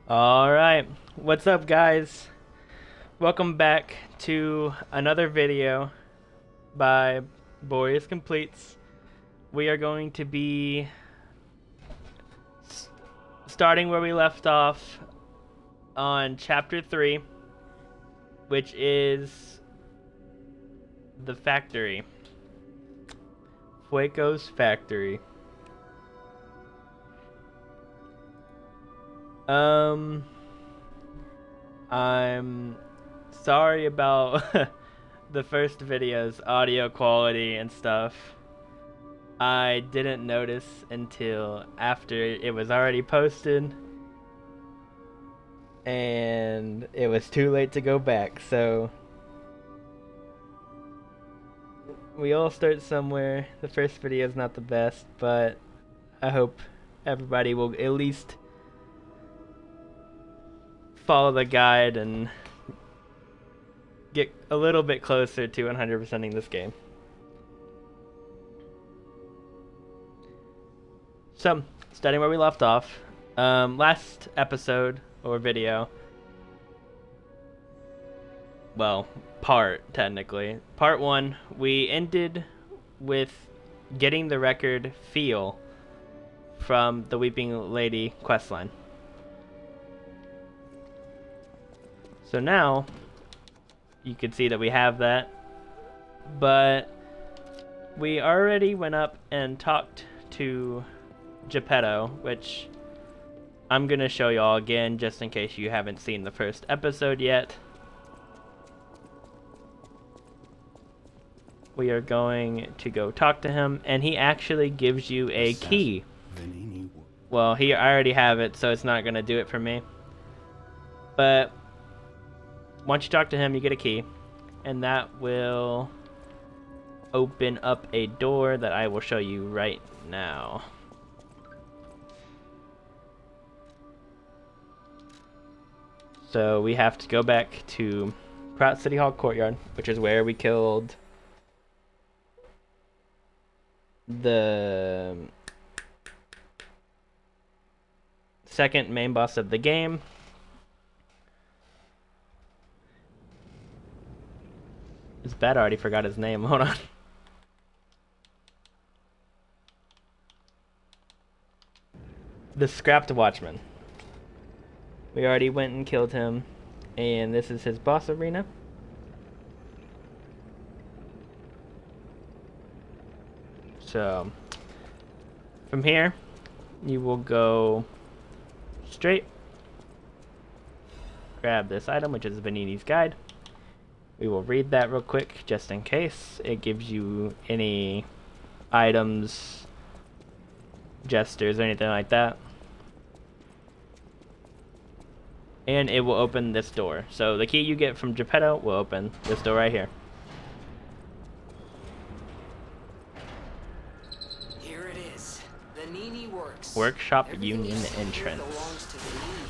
Alright, what's up guys? Welcome back to another video by Boreas Completes. We are going to be starting where we left off on chapter 3, which is the factory. Fuoco's factory. I'm sorry about the first video's audio quality and stuff. I didn't notice until after it was already posted, and it was too late to go back, so we all start somewhere. The first video is not the best, but I hope everybody will at least follow the guide and get a little bit closer to 100%ing this game. So, starting where we left off, last episode or video, well, technically, part 1, we ended with getting the record feel from the Weeping Lady questline. So now, you can see that we have that, but we already went up and talked to Geppetto, which I'm going to show you all again, just in case you haven't seen the first episode yet. We are going to go talk to him, and he actually gives you a key. Well, I already have it, so it's not going to do it for me. But once you talk to him, you get a key, and that will open up a door that I will show you right now. So we have to go back to Krat City Hall Courtyard, which is where we killed the second main boss of the game. It's bad I already forgot his name. Hold on. The Scrapped Watchman. We already went and killed him, and this is his boss arena. So, from here, you will go straight, grab this item, which is Venigni's Guide. We will read that real quick, just in case. It gives you any items, gestures, or anything like that. And it will open this door. So the key you get from Geppetto will open this door right here. Here it is. Venigni Works. Workshop Everything Union you see here entrance. belongs to Venigni,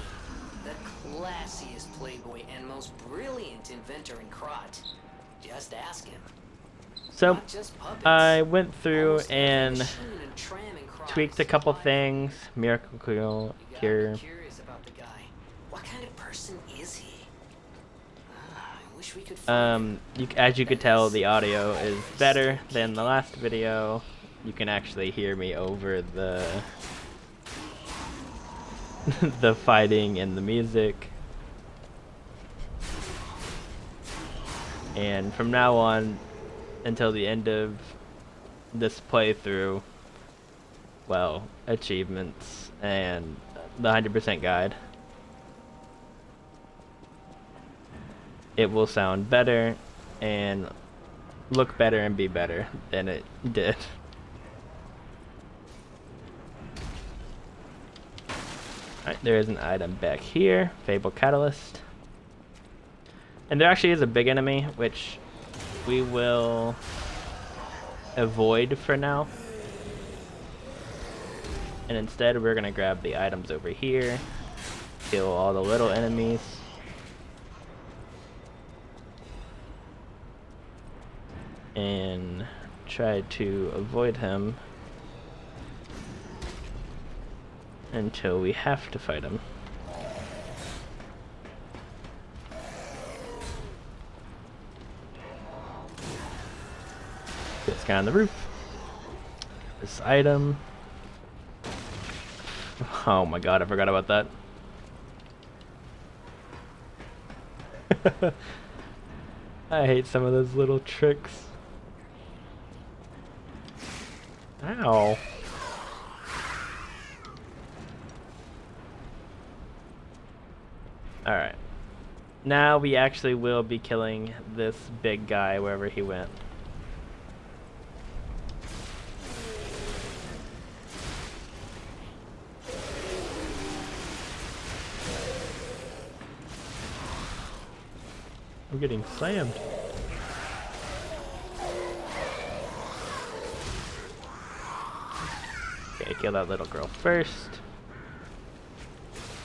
the classiest playboy and most brilliant inventor in Krat. Just ask him. So Not just puppets. I went through Almost every and machine and tram in Krat tweaked a is couple supplied. things. Miracle Cure. You gotta be curious about the guy. What kind of person is he? I wish we could find him. As you could tell, the audio is better than the last video. You can actually hear me over the the fighting and the music. And from now on until the end of this playthrough, well, achievements and the 100% guide, it will sound better and look better and be better than it did. Alright, there is an item back here, Fable Catalyst. And there actually is a big enemy, which we will avoid for now. And instead we're going to grab the items over here. Kill all the little enemies. And try to avoid him until we have to fight him. This guy on the roof. This item. Oh my god, I forgot about that. I hate some of those little tricks. Ow. Alright. Now we actually will be killing this big guy wherever he went. I'm getting slammed. Okay, kill that little girl first.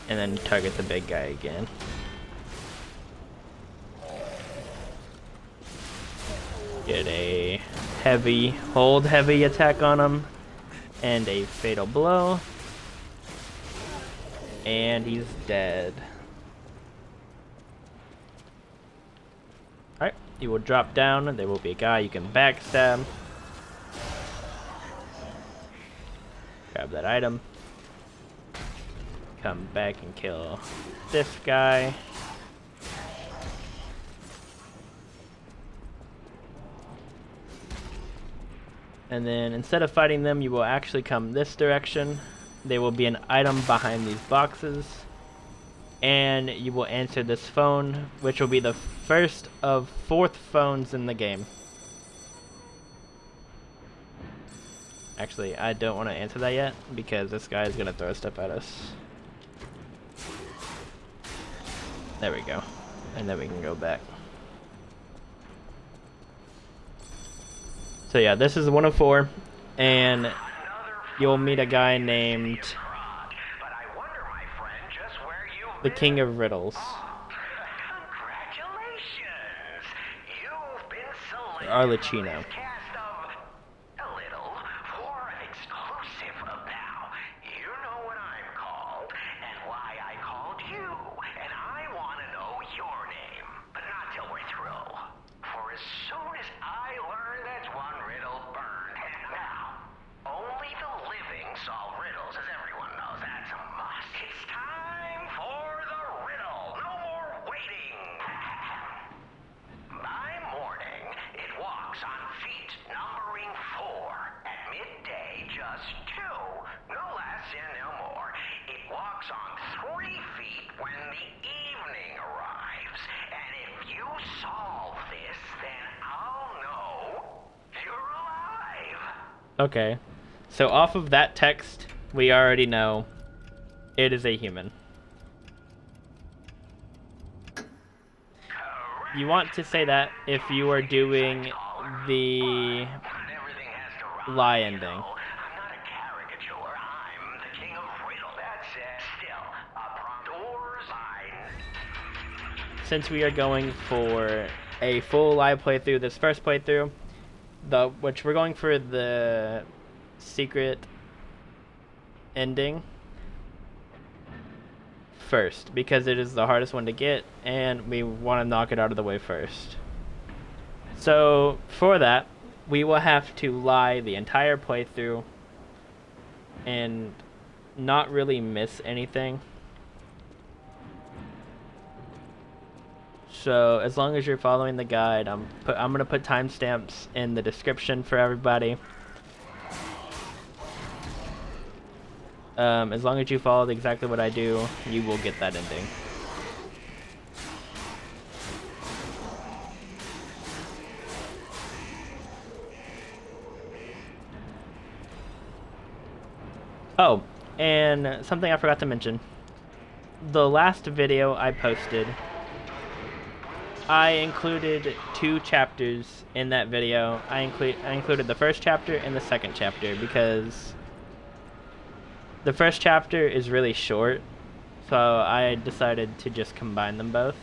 And then target the big guy again. Get a hold heavy attack on him. And a fatal blow. And he's dead. Alright, you will drop down. There will be a guy you can backstab. Grab that item. Come back and kill this guy. And then instead of fighting them, you will actually come this direction. There will be an item behind these boxes. And you will answer this phone, which will be the first of 4 phones in the game. Actually, I don't want to answer that yet, because this guy is going to throw stuff at us. There we go. And then we can go back. So yeah, this is 1 of 4, and you'll meet a guy named the King of Riddles. Arlecchino. Okay, so off of that text, we already know it is a human. You want to say that if you are doing the lie ending. Since we are going for a full live playthrough, this first playthrough, which we're going for the secret ending first, because it is the hardest one to get, and we want to knock it out of the way first. So for that, we will have to lie the entire playthrough and not really miss anything. So as long as you're following the guide, I'm gonna put timestamps in the description for everybody. As long as you follow exactly what I do, you will get that ending. Oh, and something I forgot to mention. The last video I posted, I included 2 chapters in that video. I included the first chapter and the second chapter because the first chapter is really short, So I decided to just combine them both.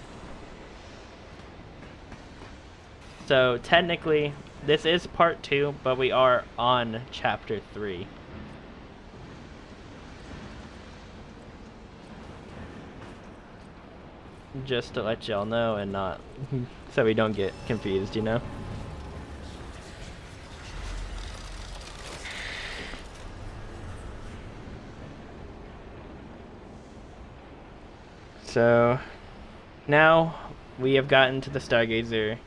So technically, this is part 2, but we are on chapter 3. Just to let y'all know and not so we don't get confused, you know? So now we have gotten to the Stargazer,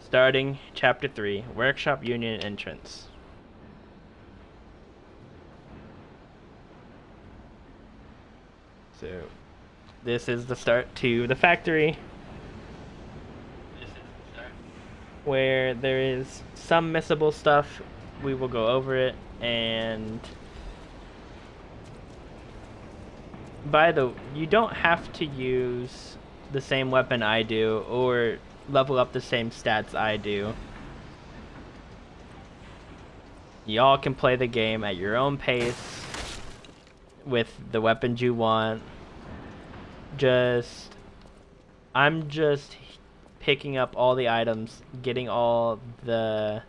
starting chapter 3, Workshop Union entrance. So this is the start to the factory, where there is some missable stuff. We will go over it, and you don't have to use the same weapon I do or level up the same stats I do. Y'all can play the game at your own pace with the weapons you want. I'm just picking up all the items, getting all the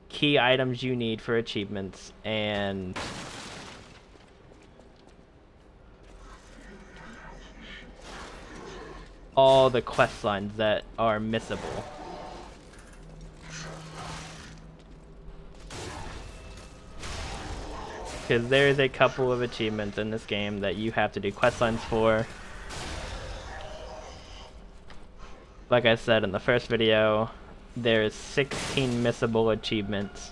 key items you need for achievements, and all the quest lines that are missable. Because there's a couple of achievements in this game that you have to do quest lines for. Like I said in the first video, there's 16 missable achievements.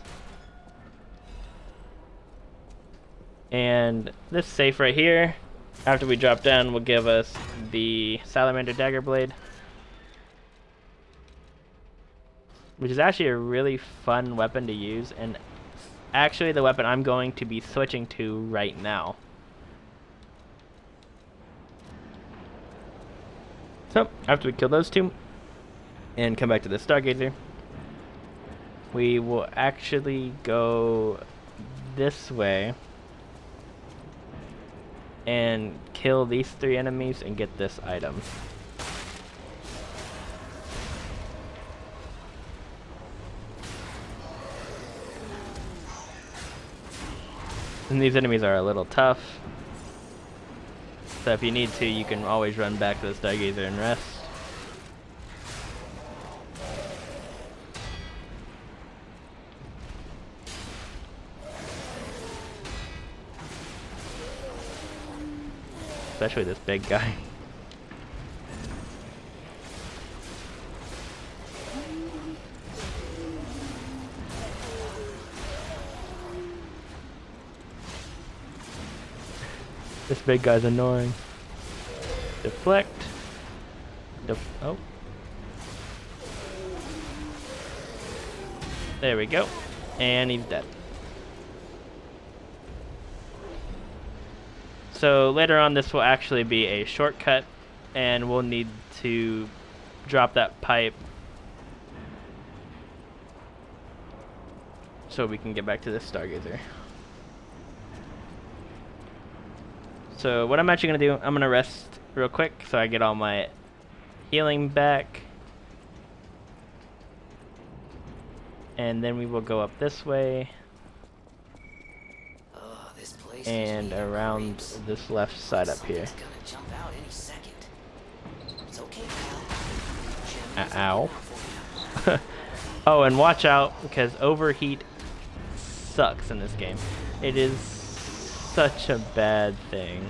And this safe right here, after we drop down, will give us the Salamander Dagger Blade, which is actually a really fun weapon to use, and actually the weapon I'm going to be switching to right now. So, after we kill those two, and come back to the Stargazer, we will actually go this way and kill these 3 enemies and get this item. And these enemies are a little tough, so if you need to, you can always run back to the Stargazer and rest. Especially this big guy. This big guy's annoying. Deflect. Oh. There we go. And he's dead. So later on, this will actually be a shortcut, and we'll need to drop that pipe so we can get back to this Stargazer. So what I'm actually going to do, I'm going to rest real quick so I get all my healing back. And then we will go up this way. And around this left side up here. Ow. Oh, and watch out, because overheat sucks in this game. It is such a bad thing.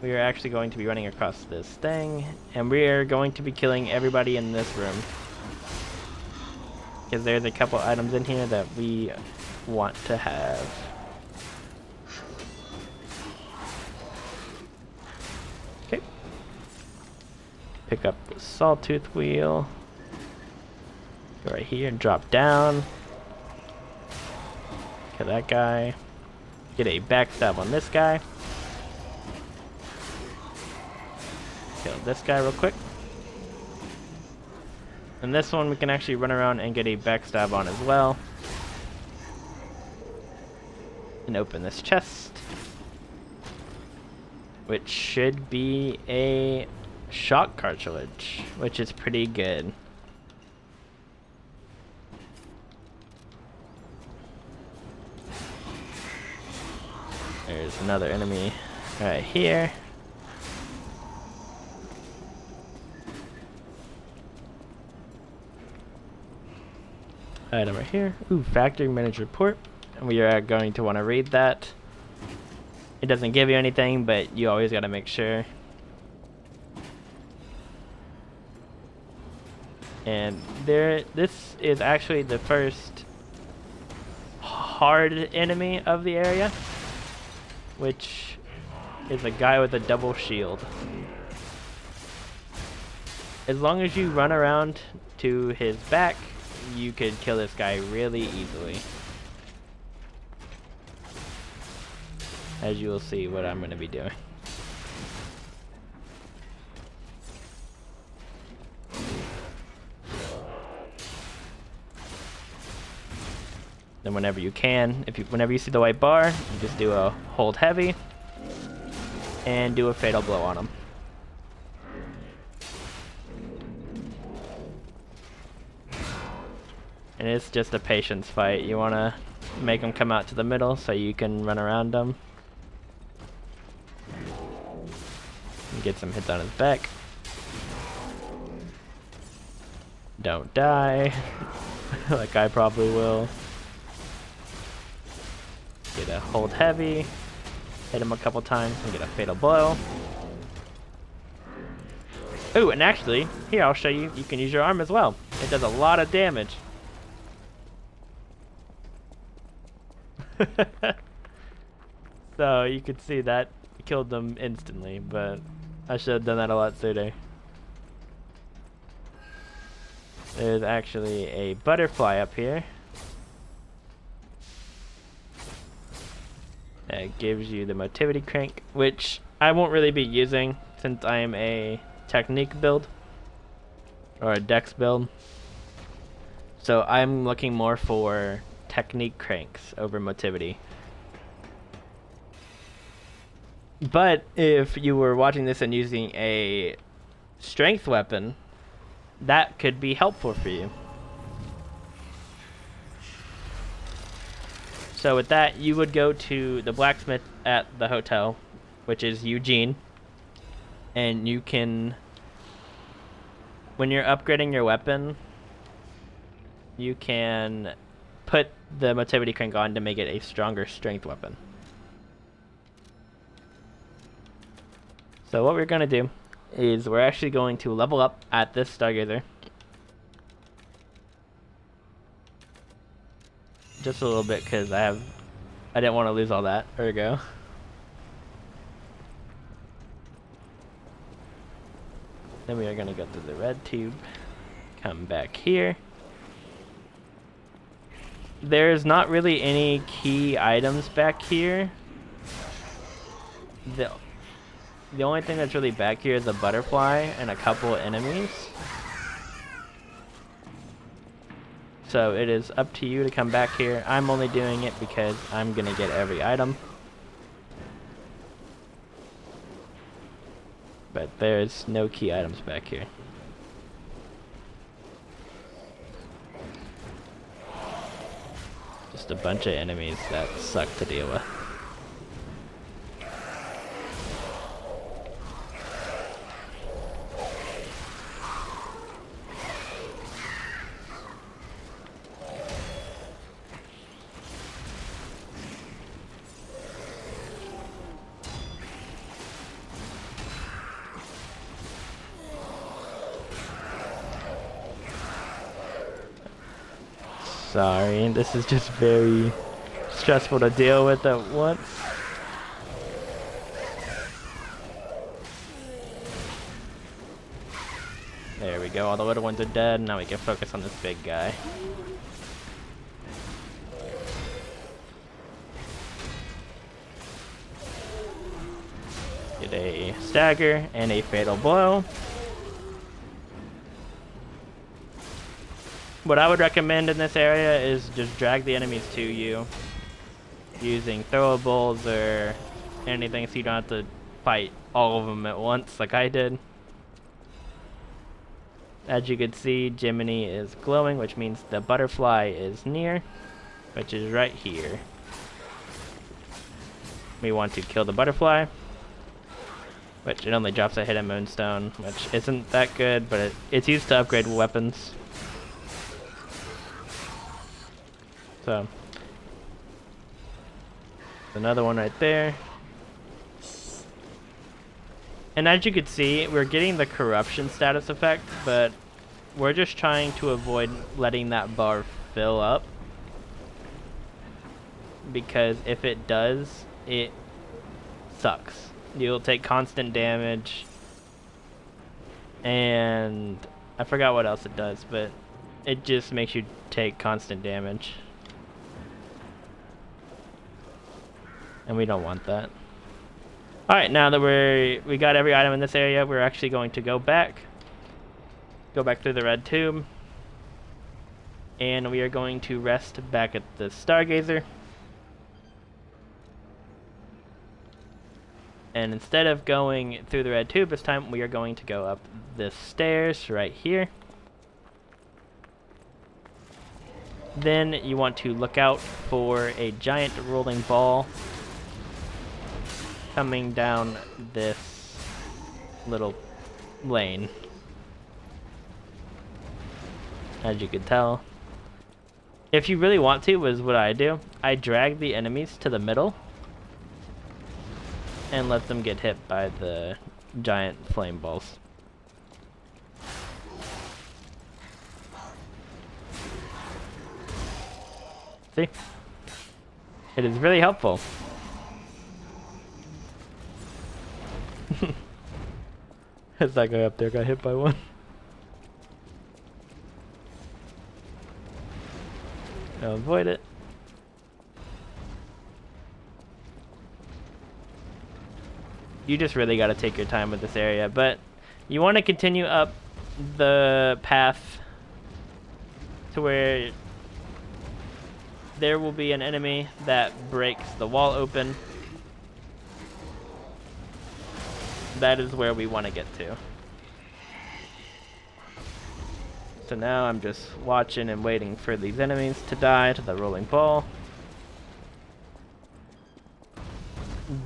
We are actually going to be running across this thing, and we are going to be killing everybody in this room. Because there's a couple items in here that we want to have. Okay. Pick up the Sawtooth wheel. Go right here and drop down. Kill that guy. Get a backstab on this guy. Kill this guy real quick. And this one we can actually run around and get a backstab on as well. And open this chest, which should be a shock cartridge, which is pretty good. There's another enemy right here. Item right here. Ooh, factory manager report. And we are going to want to read that. It doesn't give you anything, but you always got to make sure. And this is actually the first hard enemy of the area, which is a guy with a double shield. As long as you run around to his back, you could kill this guy really easily. As you will see what I'm going to be doing. Then whenever you can, whenever you see the white bar, you just do a hold heavy and do a fatal blow on him. And it's just a patience fight. You want to make them come out to the middle so you can run around them. And get some hits on his back. Don't die. Like I probably will. Get a hold heavy. Hit him a couple times and get a fatal blow. Ooh, and actually, here I'll show you, you can use your arm as well. It does a lot of damage. So you could see that killed them instantly, but I should have done that a lot sooner. There's actually a butterfly up here that gives you the motivity crank, which I won't really be using since I am a technique build or a dex build. So I'm looking more for technique cranks over motivity. But if you were watching this and using a strength weapon, that could be helpful for you. So with that, you would go to the blacksmith at the hotel, which is Eugene, and you can, when you're upgrading your weapon, you can put the motivity crank on to make it a stronger strength weapon. So what we're going to do is we're actually going to level up at this stargazer. Just a little bit because I didn't want to lose all that. There we go. Then we are going to go through the red tube, come back here. There's not really any key items back here. The only thing that's really back here is a butterfly and a couple enemies. So it is up to you to come back here. I'm only doing it because I'm gonna get every item. But there's no key items back here. Just a bunch of enemies that suck to deal with. Sorry, this is just very stressful to deal with at once. There we go, all the little ones are dead. Now we can focus on this big guy. Get a stagger and a fatal blow. What I would recommend in this area is just drag the enemies to you using throwables or anything so you don't have to fight all of them at once like I did. As you can see, Jiminy is glowing, which means the butterfly is near, which is right here. We want to kill the butterfly, which it only drops a hidden moonstone, which isn't that good, but it's used to upgrade weapons. So, another one right there. And as you can see, we're getting the corruption status effect, but we're just trying to avoid letting that bar fill up. Because if it does, it sucks. You'll take constant damage. And I forgot what else it does, but it just makes you take constant damage. And we don't want that. Alright, now that we got every item in this area, we're actually going to go back through the red tube, and we are going to rest back at the Stargazer. And instead of going through the red tube this time, we are going to go up the stairs right here. Then you want to look out for a giant rolling ball coming down this little lane. As you can tell. If you really want to, is what I do. I drag the enemies to the middle and let them get hit by the giant flame balls. See? It is really helpful. As that guy up there got hit by one. I'll avoid it. You just really got to take your time with this area, but you want to continue up the path to where there will be an enemy that breaks the wall open. That is where we want to get to. So now I'm just watching and waiting for these enemies to die to the rolling ball.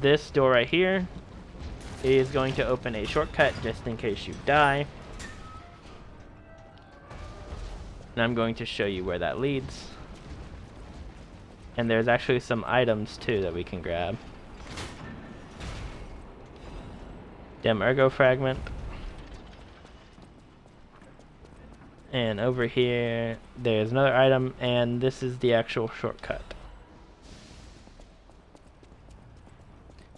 This door right here is going to open a shortcut just in case you die. And I'm going to show you where that leads. And there's actually some items too that we can grab. Dem Ergo Fragment. And over here, there's another item, and this is the actual shortcut.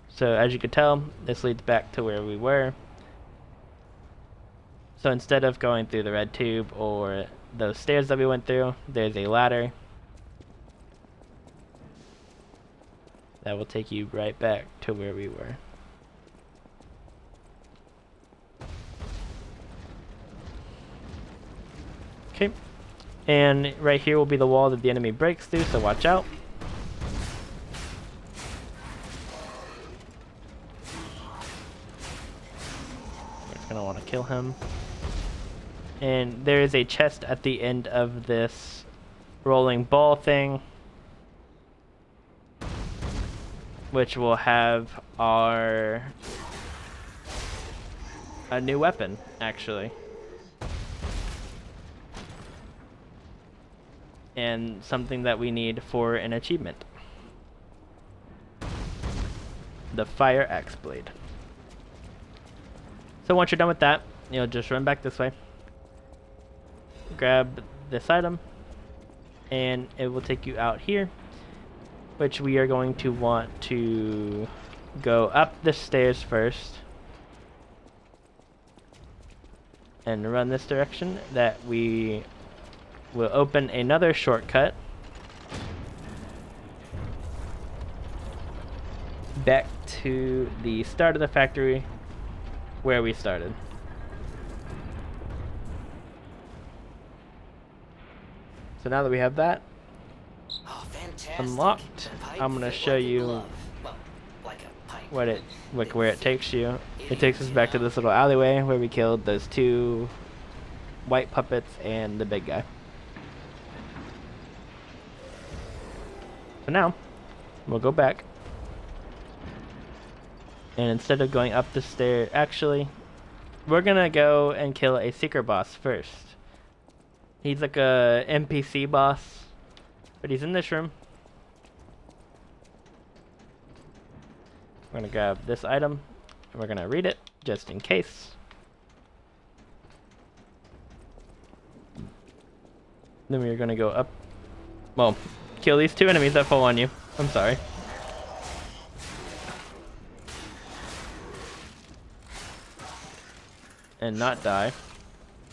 So as you can tell, this leads back to where we were. So instead of going through the red tube or those stairs that we went through, there's a ladder that will take you right back to where we were. Okay, and right here will be the wall that the enemy breaks through, so watch out. We're just gonna want to kill him. And there is a chest at the end of this rolling ball thing, which will have a new weapon, actually. And something that we need for an achievement. The Fire Axe Blade. So once you're done with that, you'll just run back this way. Grab this item, and it will take you out here, which we are going to want to go up the stairs first and run this direction. That we will open another shortcut back to the start of the factory where we started. So now that we have that Oh, fantastic. unlocked, The pipe I'm gonna fit show like a you glove. Well, like a pipe. where it takes you. It takes us back to this little alleyway where we killed those 2 white puppets and the big guy. So now we'll go back, and instead of going up the stair, actually, we're gonna go and kill a secret boss first. He's like a NPC boss, but he's in this room. We're gonna grab this item, and we're gonna read it, just in case. Then we're gonna go up, well, kill these 2 enemies that fall on you. I'm sorry. And not die.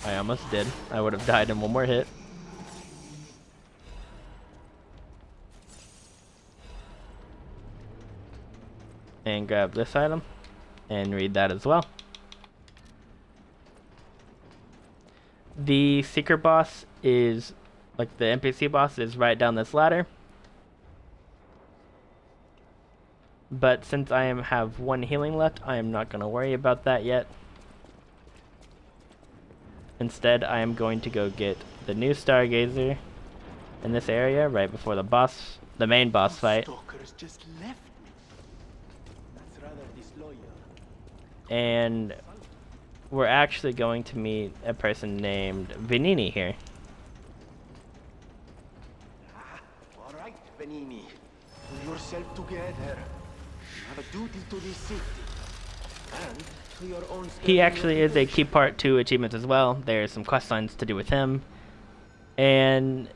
I almost did. I would have died in 1 more hit. And grab this item and read that as well. The secret boss is, like the NPC boss, is right down this ladder. But since I have 1 healing left, I am not going to worry about that yet. Instead, I am going to go get the new Stargazer in this area right before the main boss fight. Stalkers just left me. That's rather disloyal. And we're actually going to meet a person named Venigni here. All right, Venigni. Pull yourself together. You have a duty to this city. And to your own He actually is a key part to achievements as well. There's some quest lines to do with him. And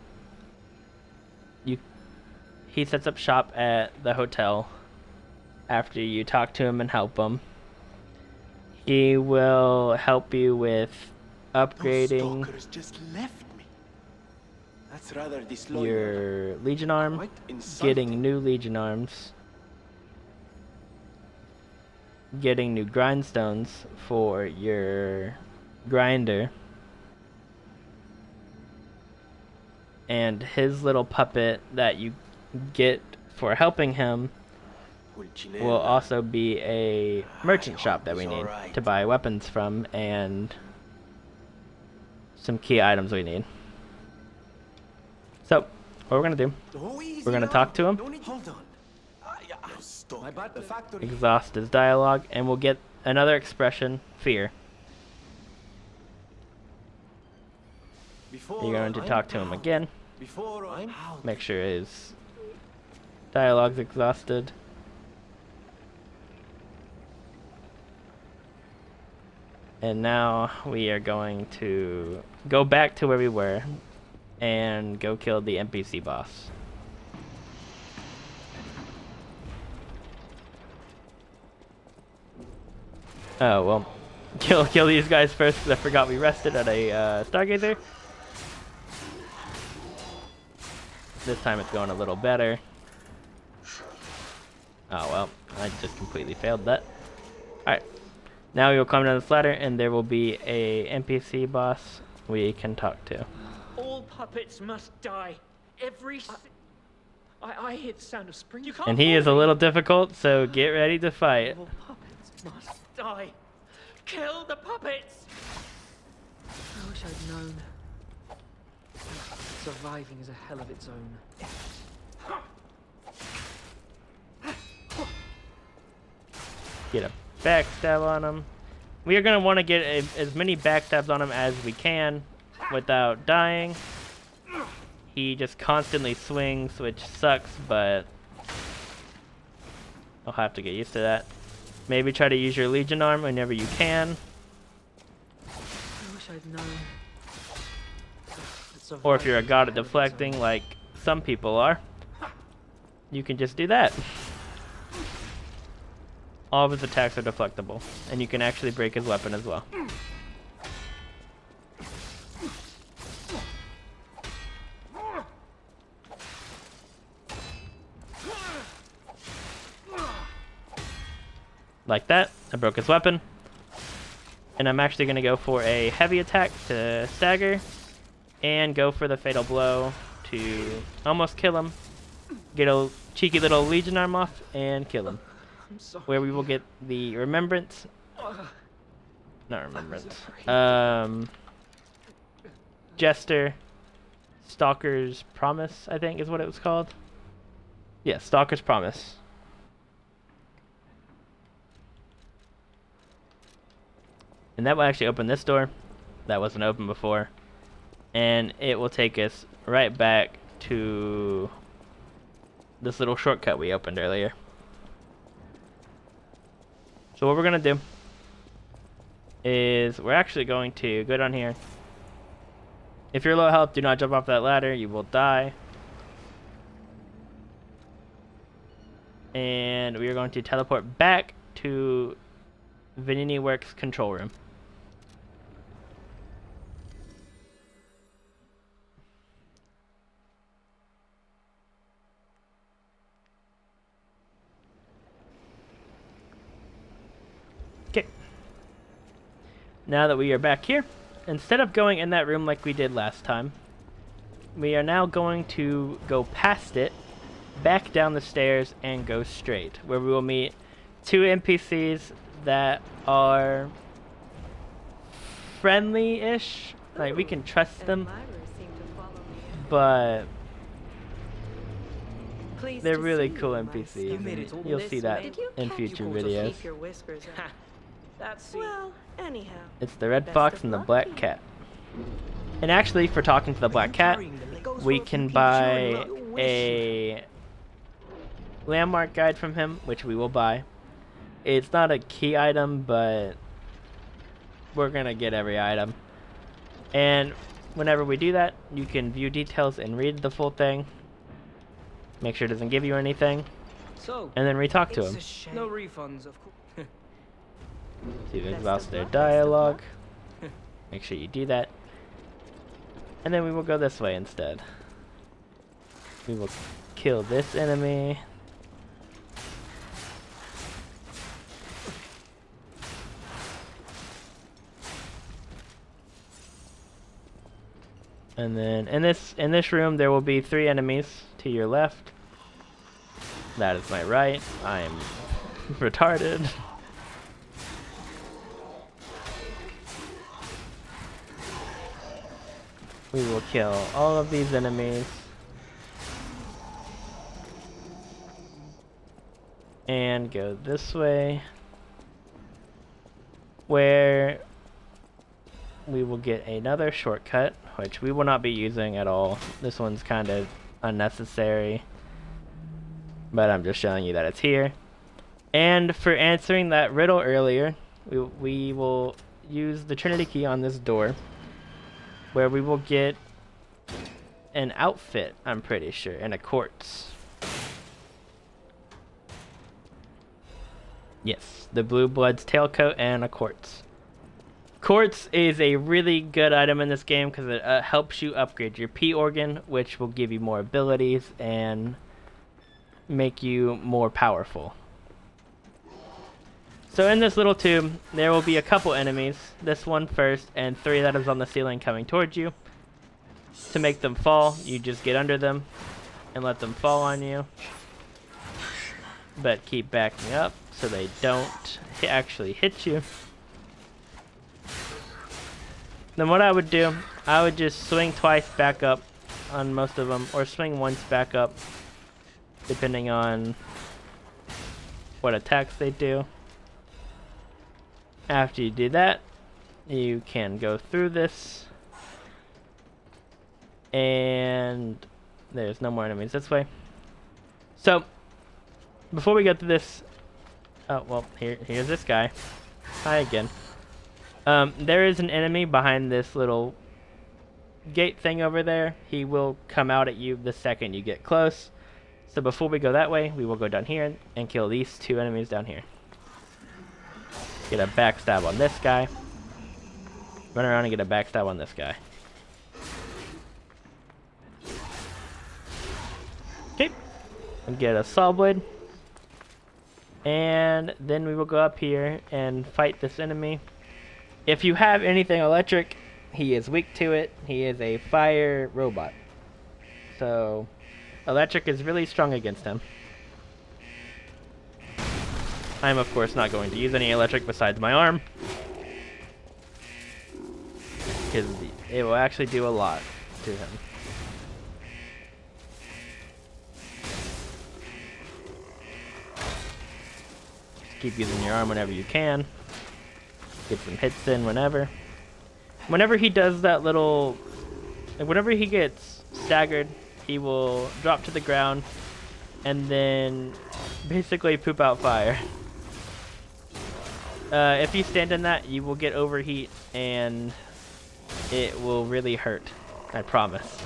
he sets up shop at the hotel after you talk to him and help him. He will help you with upgrading Stalkers just left me. That's rather disloyal. your Legion arm, Quite insulting. getting new Legion arms, getting new grindstones for your grinder, and his little puppet that you get for helping him Pucinella. will also be a merchant shop that we need to buy weapons from and some key items we need. So, what we're gonna do, we're gonna talk to him, Hold on. My bad, the factory. exhaust his dialogue, and we'll get another expression, fear. Before You're going to I'm talk to him out. again, Before I'm out. make sure his dialogue's exhausted. And now we are going to go back to where we were and go kill the NPC boss. Oh, well, kill these guys first because I forgot we rested at a Stargazer. This time it's going a little better. Oh well, I just completely failed that. Alright, now we will come down this ladder and there will be a NPC boss we can talk to. All puppets must die. I hear the sound of spring. You can't. And he is a little difficult, so get ready to fight. All puppets must die. Kill the puppets. I wish I'd known. Surviving is a hell of its own. Get a backstab on him. We are going to want to get as many backstabs on him as we can without dying. He just constantly swings, which sucks, but I'll have to get used to that. Maybe try to use your Legion arm whenever you can. I wish I'd known. Or if you're a god at deflecting, like some people are, you can just do that. All of his attacks are deflectable, and you can actually break his weapon as well. Like that, I broke his weapon. And I'm actually going to go for a heavy attack to stagger, and go for the fatal blow to almost kill him, get a cheeky little Legion arm off, and kill him. I'm sorry. Where we will get the Remembrance. Not Remembrance. Jester. Stalker's Promise, I think is what it was called. Yeah, Stalker's Promise. And that will actually open this door. That wasn't open before. And it will take us right back to this little shortcut we opened earlier. So what we're going to do is we're actually going to go down here. If you're low health, do not jump off that ladder. You will die. And we are going to teleport back to Venigni Works control room. Okay. Now that we are back here, instead of going in that room like we did last time, we are now going to go past it, back down the stairs, and go straight, where we will meet two NPCs that are friendly-ish. Like, we can trust them, but they're really cool NPCs. And you'll see that in future videos. Well, anyhow. It's the red fox and the black cat. And actually, for talking to the black cat, we can buy a landmark guide from him, which we will buy. It's not a key item, but we're gonna get every item. And whenever we do that, you can view details and read the full thing. Make sure it doesn't give you anything. So, and then re-talk to him. No refunds, of course. To exhaust their dialogue. Make sure you do that. And then we will go this way instead. We will kill this enemy. And then in this room there will be 3 enemies to your left. That is my right. I am retarded. We will kill all of these enemies. And go this way, where we will get another shortcut, which we will not be using at all. This one's kind of unnecessary, but I'm just showing you that it's here. And for answering that riddle earlier, we will use the Trinity key on this door, where we will get an outfit, I'm pretty sure, and a quartz. Yes, the Blue Blood's tailcoat and a quartz. Quartz is a really good item in this game because it helps you upgrade your P organ, which will give you more abilities and make you more powerful. So in this little tube, there will be a couple enemies. This one first, and 3 that is on the ceiling coming towards you. To make them fall, you just get under them and let them fall on you. But keep backing up so they don't actually hit you. Then what I would do, I would just swing twice back up on most of them, or swing once back up, depending on what attacks they do. After you do that, you can go through this, and there's no more enemies this way. So, before we go through this, oh well, here's this guy. Hi again. There is an enemy behind this little gate thing over there. He will come out at you the second you get close. So before we go that way, we will go down here and kill these 2 enemies down here. Get a backstab on this guy. Run around and get a backstab on this guy. Okay. And get a saw blade. And then we will go up here and fight this enemy. If you have anything electric, he is weak to it. He is a fire robot. So electric is really strong against him. I'm of course not going to use any electric besides my arm, because it will actually do a lot to him. Just keep using your arm whenever you can. Get some hits in whenever. Whenever he does that little... Whenever he gets staggered, he will drop to the ground and then basically poop out fire. If you stand in that, you will get overheat and it will really hurt. I promise.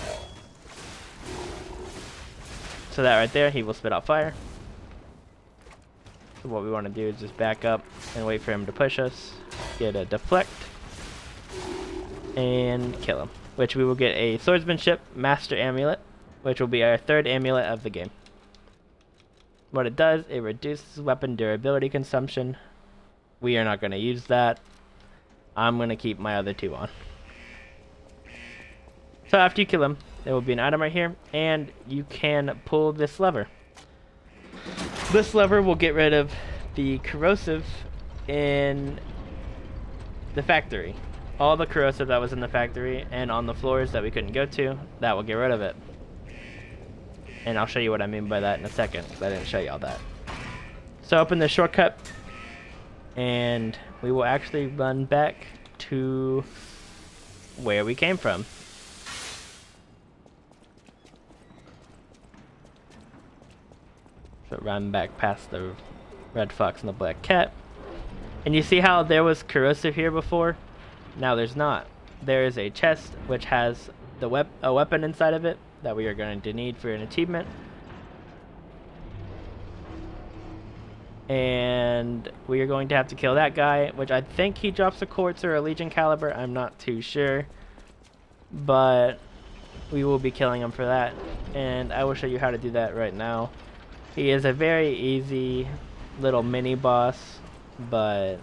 So that right there, he will spit out fire. So what we want to do is just back up and wait for him to push us. Get a deflect. And kill him. Which we will get a Swordmanship Master Amulet. Which will be our third amulet of the game. What it does, it reduces weapon durability consumption. We are not going to use that. I'm going to keep my other two on. So after you kill him, there will be an item right here, and you can pull this lever. This lever will get rid of the corrosive in the factory. All the corrosive that was in the factory and on the floors that we couldn't go to, that will get rid of it. And I'll show you what I mean by that in a second, because I didn't show you all that. So open the shortcut, and we will actually run back to where we came from. So run back past the red fox and the black cat. And you see how there was corrosive here before? Now there's not. There is a chest which has a weapon inside of it that we are going to need for an achievement. And we are going to have to kill that guy, which I think he drops a quartz or a legion caliber. I'm not too sure, but we will be killing him for that, and I will show you how to do that right now. He is a very easy little mini boss, but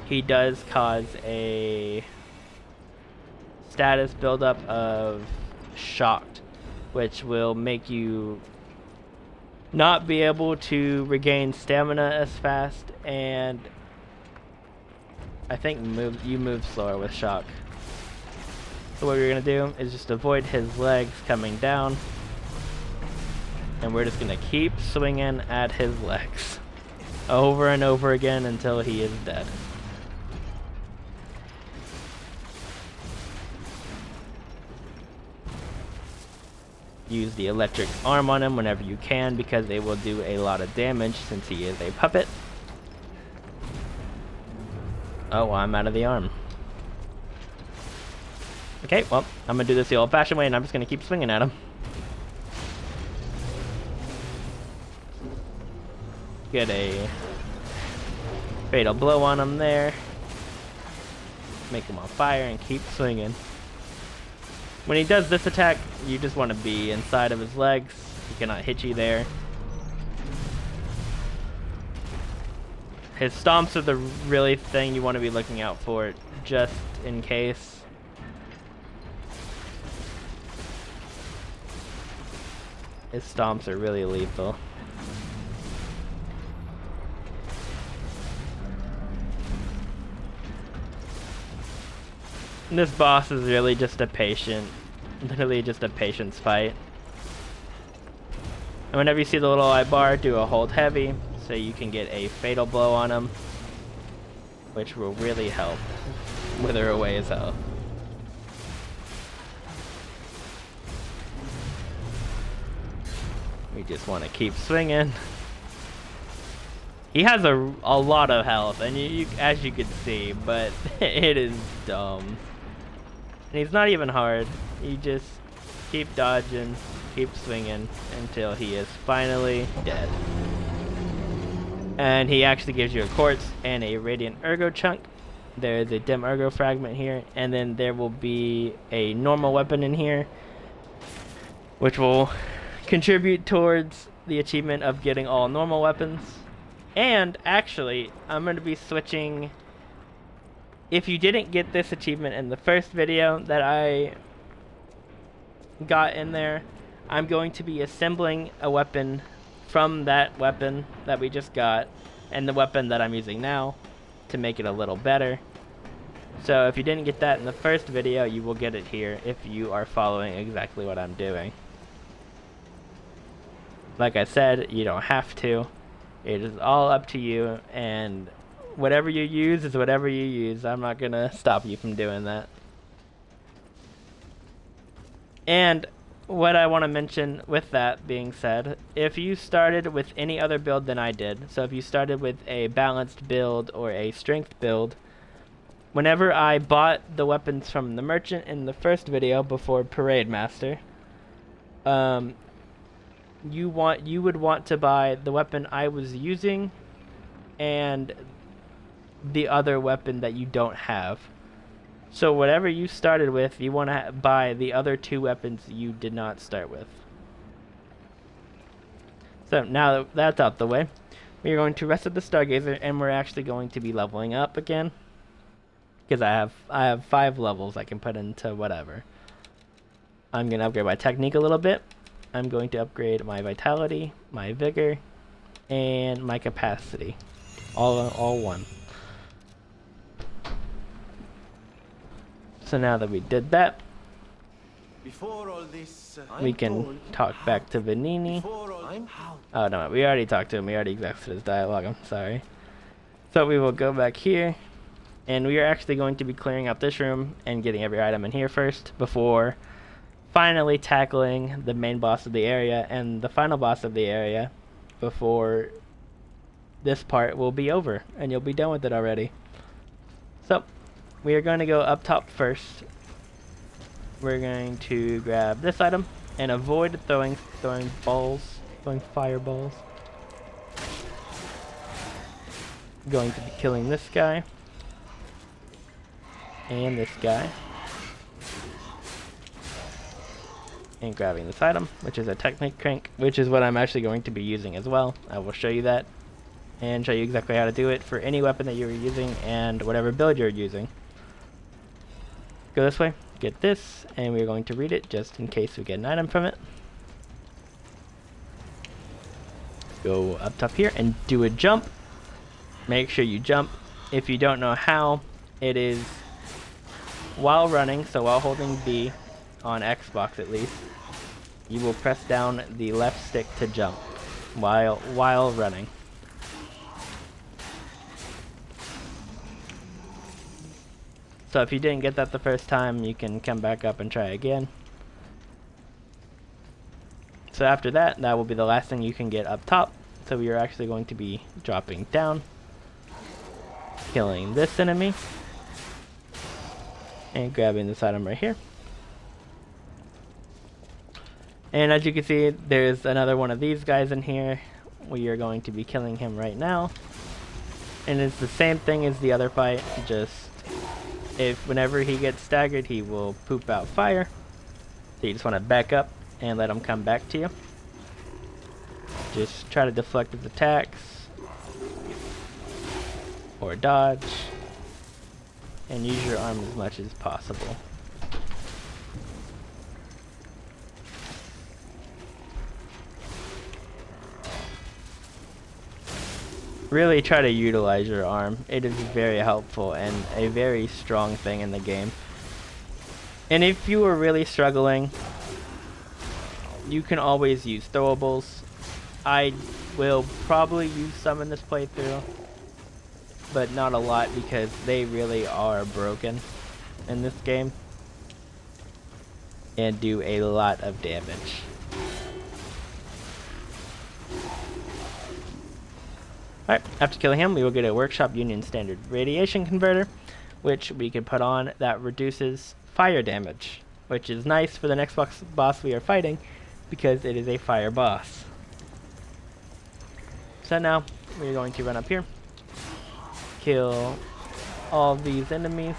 he does cause a status buildup of shocked, which will make you not be able to regain stamina as fast, and I think you move slower with shock. So what we're gonna do is just avoid his legs coming down, and we're just gonna keep swinging at his legs over and over again until he is dead. Use the electric arm on him whenever you can, because it will do a lot of damage since he is a puppet. Oh, I'm out of the arm. Okay, well, I'm gonna do this the old-fashioned way, and I'm just gonna keep swinging at him. Get a fatal blow on him there. Make him on fire and keep swinging. When he does this attack, you just want to be inside of his legs. He cannot hit you there. His stomps are the really thing you want to be looking out for, just in case. His stomps are really lethal. And this boss is really just a literally just a patience fight. And whenever you see the little light bar, do a hold heavy so you can get a fatal blow on him, which will really help wither away his health. We just want to keep swinging. He has a lot of health, and as you can see, but it is dumb. And he's not even hard. You just keep dodging, keep swinging until he is finally dead. And he actually gives you a quartz and a radiant ergo chunk. There is a dim ergo fragment here, and then there will be a normal weapon in here, which will contribute towards the achievement of getting all normal weapons. And actually, I'm going to be switching. If you didn't get this achievement in the first video that I got in there, I'm going to be assembling a weapon from that weapon that we just got and the weapon that I'm using now to make it a little better. So if you didn't get that in the first video, you will get it here if you are following exactly what I'm doing. Like I said, you don't have to. It is all up to you, and whatever you use is whatever you use. I'm not gonna stop you from doing that. And what I want to mention with that being said, if you started with any other build than I did, so if you started with a balanced build or a strength build, whenever I bought the weapons from the merchant in the first video before Parade Master, you would want to buy the weapon I was using and the other weapon that you don't have. So whatever you started with, you want to buy the other 2 weapons you did not start with. So now that that's out the way, we are going to reset the Stargazer, and we're actually going to be leveling up again. Because I have 5 levels I can put into whatever. I'm going to upgrade my technique a little bit. I'm going to upgrade my vitality, my vigor, and my capacity. All one. So now that we did that, Before all this, we can talk back to Venigni. Oh no, we already talked to him. We already exhausted his dialogue. I'm sorry. So we will go back here, and we are actually going to be clearing out this room and getting every item in here first before finally tackling the main boss of the area and the final boss of the area before this part will be over and you'll be done with it already. So we are going to go up top first. We're going to grab this item and avoid throwing fireballs. Going to be killing this guy and this guy, and grabbing this item, which is a technique crank, which is what I'm actually going to be using as well. I will show you that and show you exactly how to do it for any weapon that you're using and whatever build you're using. Go this way, get this, and we're going to read it just in case we get an item from it. Go up top here and do a jump. Make sure you jump. If you don't know how, it is while running, so while holding B on Xbox at least, you will press down the left stick to jump while running. So if you didn't get that the first time, you can come back up and try again. So after that, that will be the last thing you can get up top. So we are actually going to be dropping down, killing this enemy, and grabbing this item right here. And as you can see, there's another one of these guys in here. We are going to be killing him right now. And it's the same thing as the other fight, just whenever he gets staggered, he will poop out fire. So you just want to back up and let him come back to you. Just try to deflect his attacks or dodge, and use your arm as much as possible. Really try to utilize your arm. It is very helpful and a very strong thing in the game. And if you are really struggling, you can always use throwables. I will probably use some in this playthrough, but not a lot because they really are broken in this game and do a lot of damage. Alright, after killing him, we will get a Workshop Union Standard Radiation Converter, which we can put on that reduces fire damage, which is nice for the next boss we are fighting because it is a fire boss. So now, we're going to run up here, kill all these enemies.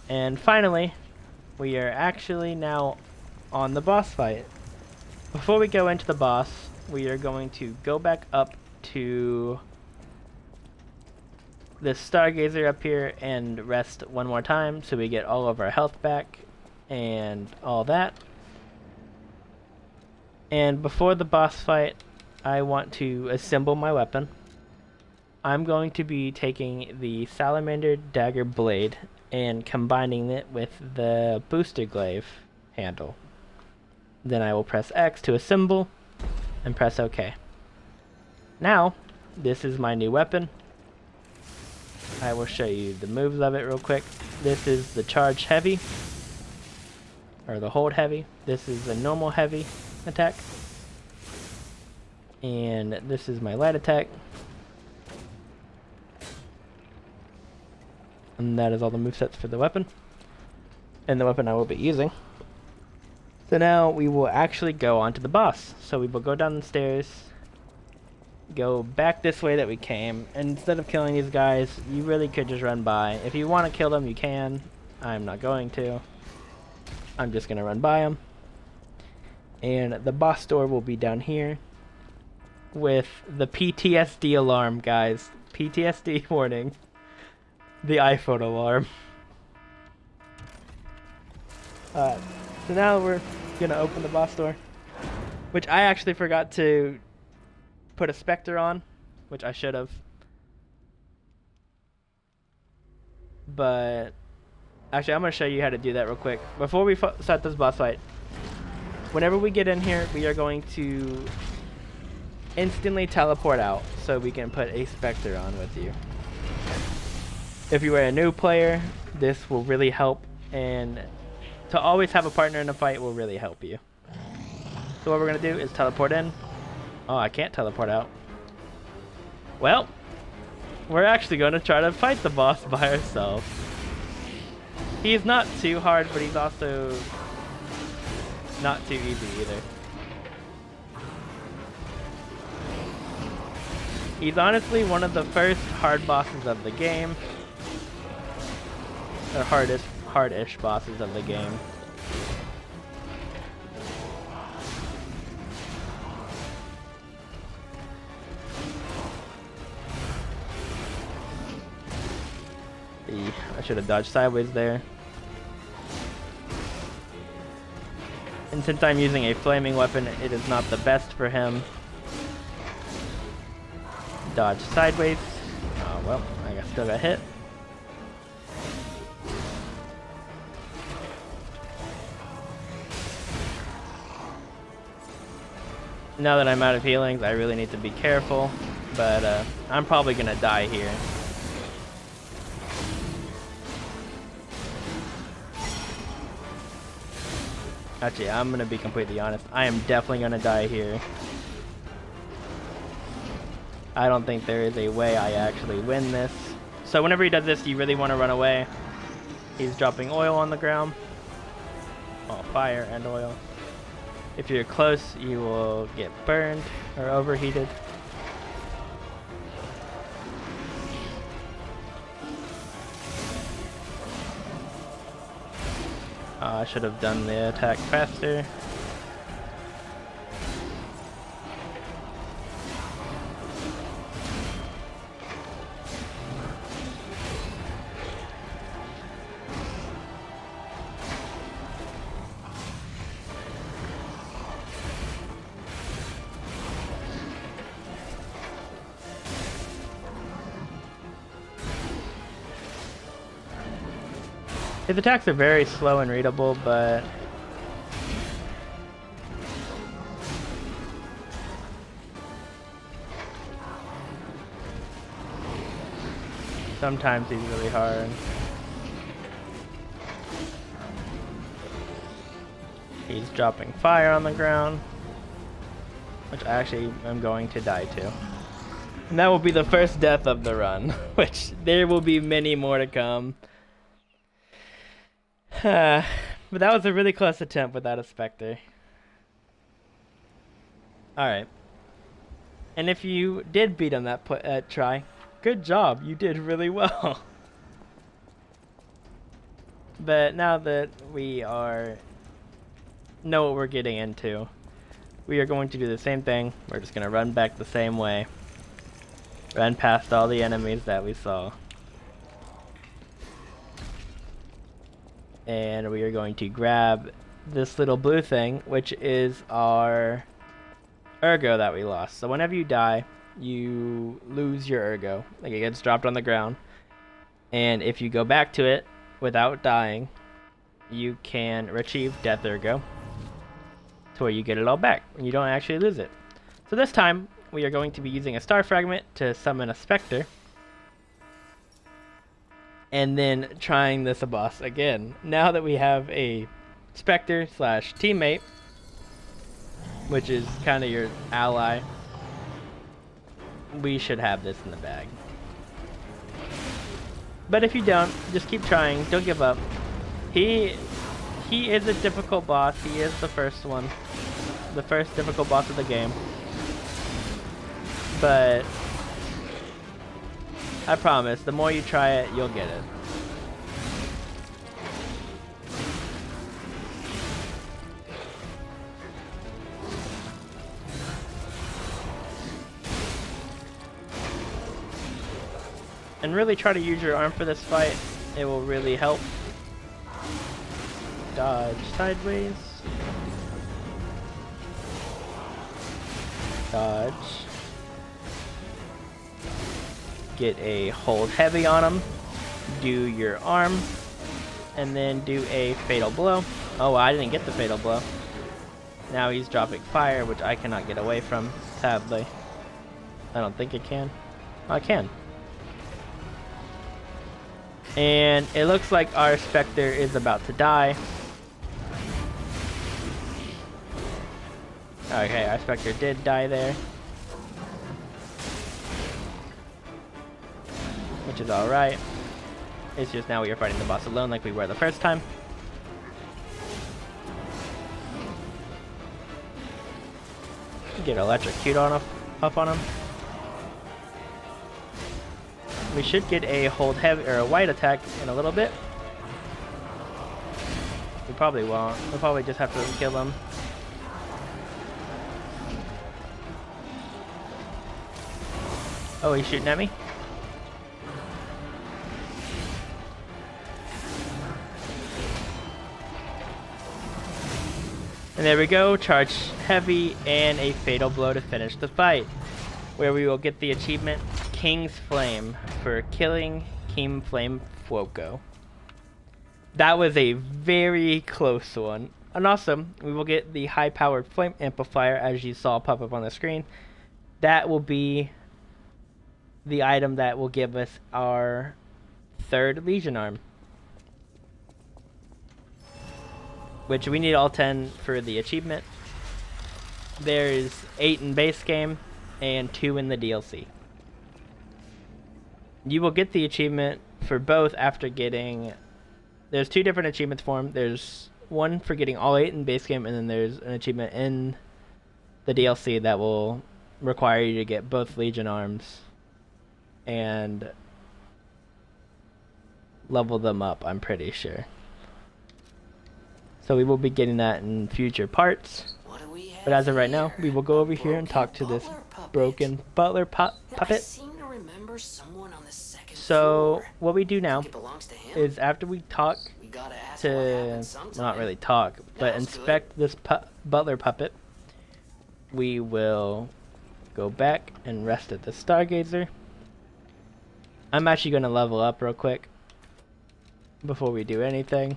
And finally, we are actually now on the boss fight. Before we go into the boss, we are going to go back up to this Stargazer up here and rest one more time so we get all of our health back and all that. And before the boss fight, I want to assemble my weapon. I'm going to be taking the Salamander Dagger blade and combining it with the booster glaive handle. Then I will press X to assemble and press OK. Now, this is my new weapon. I will show you the moves of it real quick. This is the charge heavy, or the hold heavy. This is the normal heavy attack. And this is my light attack. And that is all the movesets for the weapon. And the weapon I will be using. So now we will actually go on to the boss. So we will go down the stairs, go back this way that we came, and instead of killing these guys, you really could just run by. If you want to kill them, you can. I'm not going to. I'm just going to run by them. And the boss door will be down here with the PTSD alarm, guys. PTSD warning. The iPhone alarm. So now we're gonna open the boss door, which I actually forgot to put a Spectre on, which I should have. But actually, I'm gonna show you how to do that real quick before we start this boss fight. Whenever we get in here, we are going to instantly teleport out so we can put a Spectre on with you. If you are a new player, this will really help, and to always have a partner in a fight will really help you. So what we're going to do is teleport in. Oh, I can't teleport out. Well, we're actually going to try to fight the boss by ourselves. He's not too hard, but he's also not too easy either. He's honestly one of the first hard bosses of the game. Or hardish bosses of the game. I should have dodged sideways there. And since I'm using a flaming weapon, it is not the best for him. Dodge sideways. Oh well, I still got hit. Now that I'm out of healings, I really need to be careful, but I'm probably gonna die here. Actually, I'm gonna be completely honest. I am definitely gonna die here. I don't think there is a way I actually win this. So whenever he does this, you really want to run away. He's dropping oil on the ground. Oh, fire and oil. If you're close, you will get burned or overheated. I should have done the attack faster. His attacks are very slow and readable, but sometimes he's really hard. He's dropping fire on the ground, which I actually am going to die to. And that will be the first death of the run, which there will be many more to come. But that was a really close attempt without a Spectre. Alright. And if you did beat him that try, good job, you did really well. But now that we know what we're getting into, we are going to do the same thing. We're just going to run back the same way. Run past all the enemies that we saw. And we are going to grab this little blue thing, which is our ergo that we lost. So whenever you die, you lose your ergo. Like, it gets dropped on the ground. And if you go back to it without dying, you can retrieve death ergo to where you get it all back and you don't actually lose it. So this time we are going to be using a star fragment to summon a specter, and then trying this boss again. Now that we have a specter slash teammate, which is kind of your ally, we should have this in the bag. But if you don't, just keep trying. Don't give up. He is a difficult boss. He is the first one. The first difficult boss of the game. But I promise, the more you try it, you'll get it. And really try to use your arm for this fight. It will really help. Dodge sideways. Dodge. Get a hold heavy on him. Do your arm. And then do a fatal blow. Oh, I didn't get the fatal blow. Now he's dropping fire, which I cannot get away from, sadly. I don't think I can. Oh, I can. And it looks like our Spectre is about to die. Okay, our Spectre did die there. Which is alright. It's just now we are fighting the boss alone like we were the first time. Get electrocute on up on him. We should get a hold heavy or a white attack in a little bit. We probably won't. We'll probably just have to kill him. Oh, he's shooting at me. And there we go, charge heavy and a fatal blow to finish the fight, where we will get the achievement King's Flame for killing King Flame Fuoco. That was a very close one. And also, we will get the high-powered flame amplifier, as you saw pop up on the screen. That will be the item that will give us our third Legion arm, which we need all 10 for the achievement. There's 8 in base game and 2 in the DLC. You will get the achievement for both after getting... There's 2 different achievements for them. There's one for getting all 8 in base game, and then there's an achievement in the DLC that will require you to get both Legion arms and level them up, I'm pretty sure. So we will be getting that in future parts. But as of right now, we will go over here and talk to this broken Butler puppet. So what we do now is after we talk to, well, not really talk, but inspect this Butler puppet, we will go back and rest at the Stargazer. I'm actually going to level up real quick before we do anything.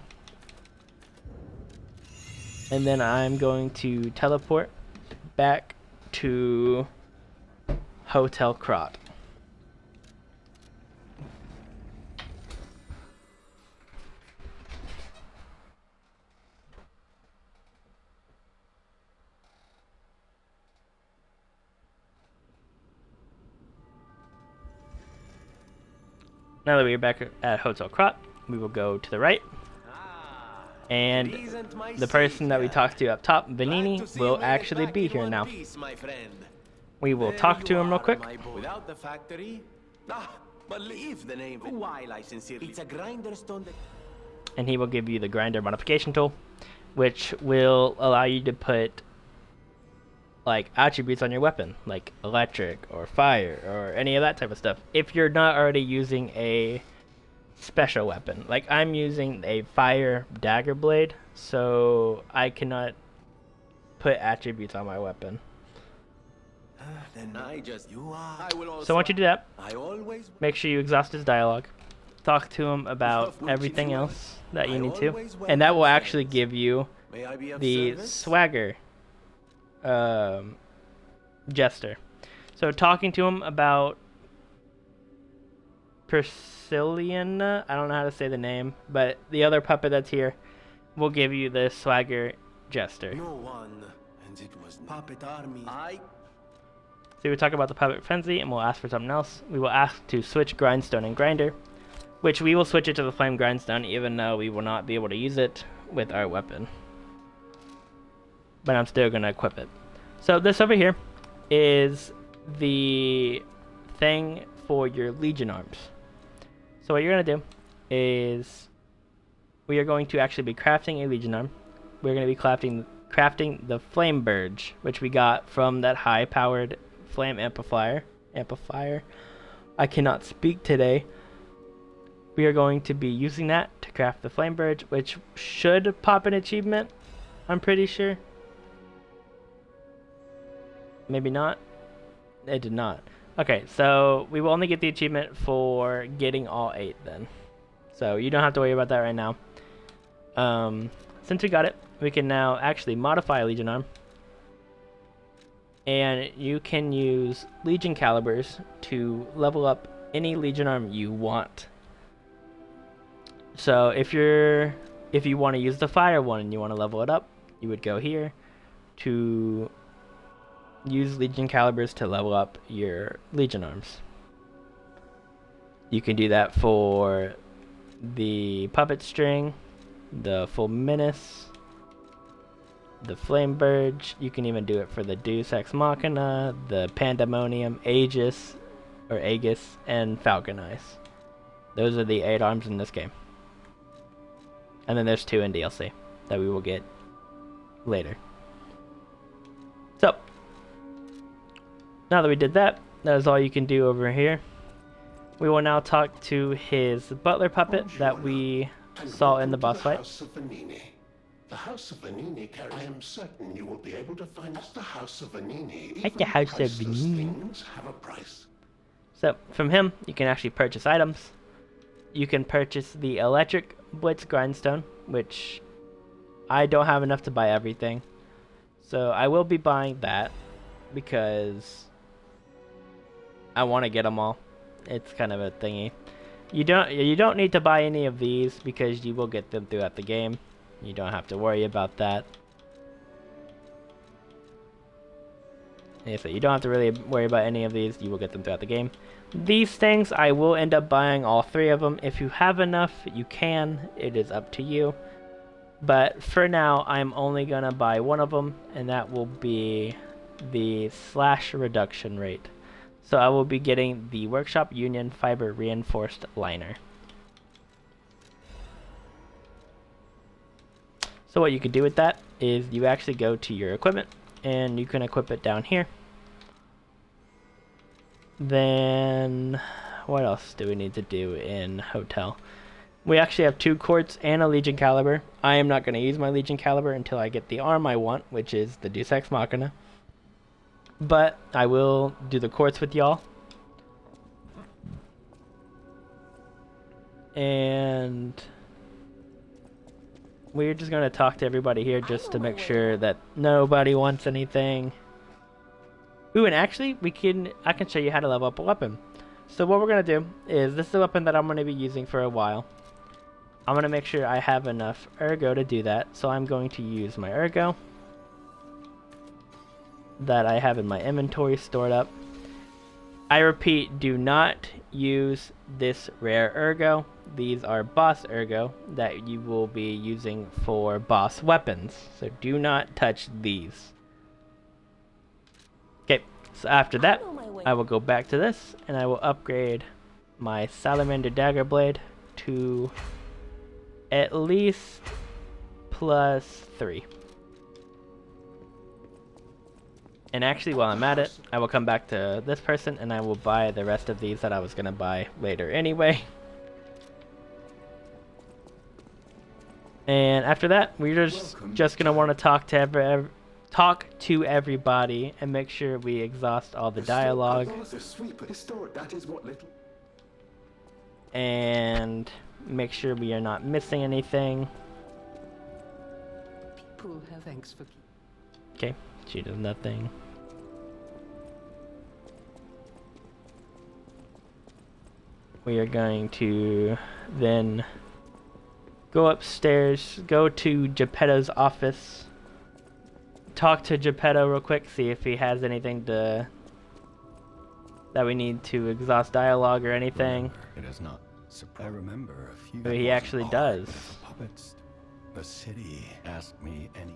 And then I'm going to teleport back to Hotel Krat. Now that we're back at Hotel Krat, we will go to the right. And the person that we talked to up top, Venigni, will actually be here now. We will talk to him real quick. And he will give you the grinder modification tool, which will allow you to put like attributes on your weapon, like electric or fire or any of that type of stuff, if you're not already using a special weapon. Like I'm using a fire dagger blade, so I cannot put attributes on my weapon. Then I just you are. I will also, So once you do that, I always make sure you exhaust his dialogue. Talk to him about everything else that you need to, and that will actually give you may I be of the service? swagger jester. So talking to him about Pucinella, I don't know how to say the name, but the other puppet that's here will give you the swagger jester. No one, and it was puppet army. So we talk about the puppet frenzy, and we'll ask for something else. We will ask to switch grindstone and grinder, which we will switch it to the flame grindstone, even though we will not be able to use it with our weapon. But I'm still gonna equip it. So this over here is the thing for your Legion arms. So what you're gonna do is we are going to actually be crafting a Legion arm. We're gonna be crafting the Flamberge, which we got from that high-powered flame amplifier. I cannot speak today. We are going to be using that to craft the Flamberge, which should pop an achievement, I'm pretty sure. Maybe not. It did not. Okay, so we will only get the achievement for getting all 8 then. So you don't have to worry about that right now. Since we got it, we can now actually modify a Legion arm. And you can use Legion calibers to level up any Legion arm you want. So if you want to use the fire one and you want to level it up, you would go here to use Legion calibers to level up your Legion arms. You can do that for the puppet string, the full menace, the Flamberge. You can even do it for the Deus Ex Machina, the Pandemonium, Aegis, and Falcon Eyes. Those are the 8 arms in this game. And then there's 2 in DLC that we will get later. So, now that we did that, that is all you can do over here. We will now talk to his butler puppet that we saw in the boss fight. The House of Venigni carries. I am certain you will be able to find the House of Venigni. At the House of Venigni. Things have a price. So from him, you can actually purchase items. You can purchase the electric blitz grindstone, which I don't have enough to buy everything. So I will be buying that because I want to get them all. It's kind of a thingy. You don't need to buy any of these because you will get them throughout the game. You don't have to worry about that. So you don't have to really worry about any of these. You will get them throughout the game. These things, I will end up buying all 3 of them. If you have enough, you can. It is up to you. But for now, I'm only going to buy one of them, and that will be the slash reduction rate. So I will be getting the Workshop Union Fiber Reinforced Liner. So what you can do with that is you actually go to your equipment, and you can equip it down here. Then, what else do we need to do in Hotel? We actually have 2 quartz and a Legion caliber. I am not going to use my Legion caliber until I get the arm I want, which is the Deus Ex Machina. But I will do the quartz with y'all. And we're just going to talk to everybody here just to make sure that nobody wants anything. Ooh, and actually, I can show you how to level up a weapon. So what we're going to do is, this is a weapon that I'm going to be using for a while. I'm going to make sure I have enough ergo to do that. So I'm going to use my ergo that I have in my inventory stored up. I repeat, do not use this rare ergo. These are boss ergo that you will be using for boss weapons. So do not touch these. Okay, so after that, I will go back to this and I will upgrade my Salamander Dagger Blade to at least +3. And actually, while I'm at it, I will come back to this person and I will buy the rest of these that I was going to buy later anyway. And after that, we're just going to want to talk to everybody and make sure we exhaust all the dialogue. And make sure we are not missing anything. Okay, she does nothing. We are going to then go upstairs, go to Geppetto's office, talk to Geppetto real quick, see if he has anything that we need to exhaust dialogue or anything. It is not. I remember a few. But he actually does. Puppets. The city asked me any.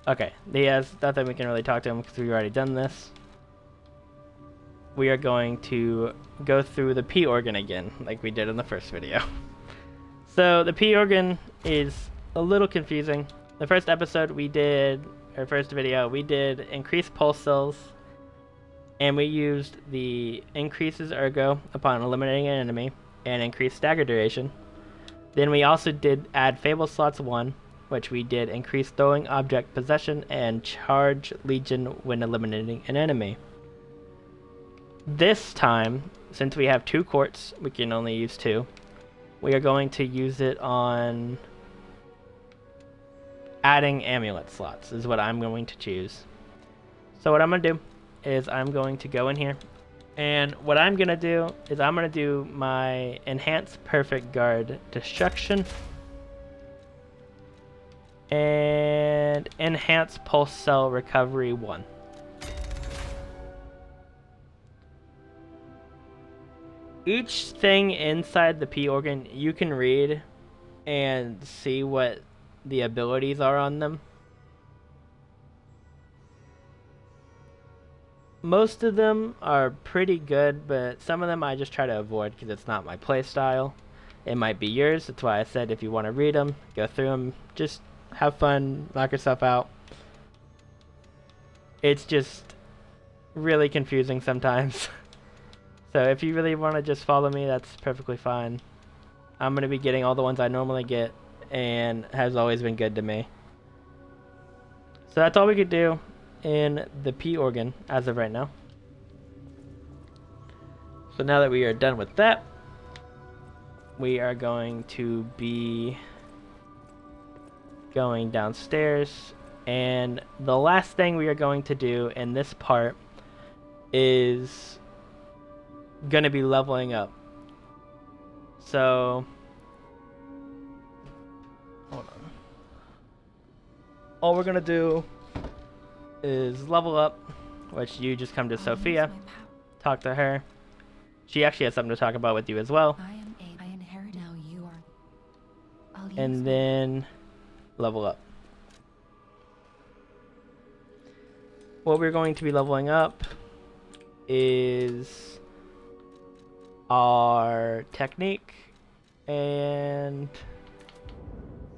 Okay, he has nothing we can really talk to him because we've already done this. We are going to go through the P organ again, like we did in the first video. So the P organ is a little confusing. The first episode we did, or first video, we did increase pulse cells, and we used the increases ergo upon eliminating an enemy, and increase stagger duration. Then we also did add Fable Slots 1, which we did increase throwing object possession and charge legion when eliminating an enemy. This time, since we have 2 quartz, we can only use 2. We are going to use it on adding amulet slots, is what I'm going to choose. So what I'm going to do is I'm going to go in here, and what I'm going to do is I'm going to do my Enhanced Perfect Guard Destruction and Enhance Pulse Cell Recovery 1. Each thing inside the P organ you can read and see what the abilities are on them. Most of them are pretty good, but some of them I just try to avoid because it's not my playstyle. It might be yours, that's why I said if you want to read them, go through them, just have fun, knock yourself out. It's just really confusing sometimes. So if you really want to just follow me, that's perfectly fine. I'm going to be getting all the ones I normally get, and has always been good to me. So that's all we could do in the P organ as of right now. So now that we are done with that, we are going to be going downstairs, and the last thing we are going to do in this part is going to be leveling up. So hold on. All we're going to do is level up, which you just come to Sophia, talk to her. She actually has something to talk about with you as well. I inherit now. You are. And then level up. What we're going to be leveling up is our technique and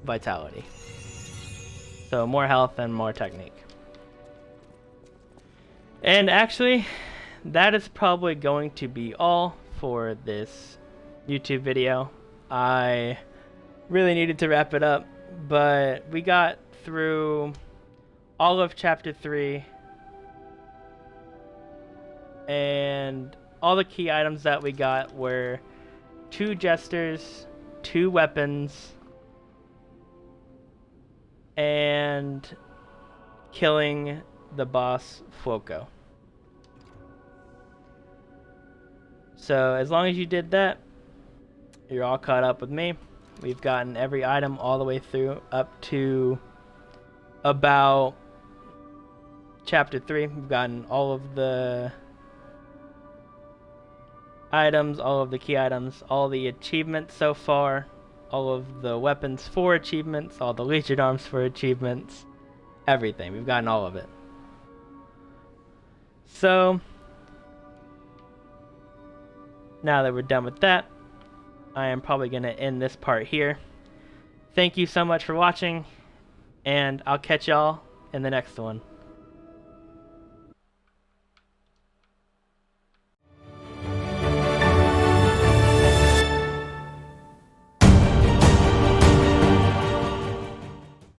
vitality. So more health and more technique. And actually, that is probably going to be all for this YouTube video. I really needed to wrap it up, but we got through all of chapter 3 and all the key items that we got were 2 jesters, 2 weapons, and killing the boss Fuoco. So as long as you did that, you're all caught up with me. We've gotten every item all the way through up to about chapter 3. We've gotten all of the items, all of the key items, all the achievements so far, all of the weapons for achievements, all the Legion arms for achievements, everything. We've gotten all of it. So now that we're done with that, I am probably going to end this part here. Thank you so much for watching, and I'll catch y'all in the next one.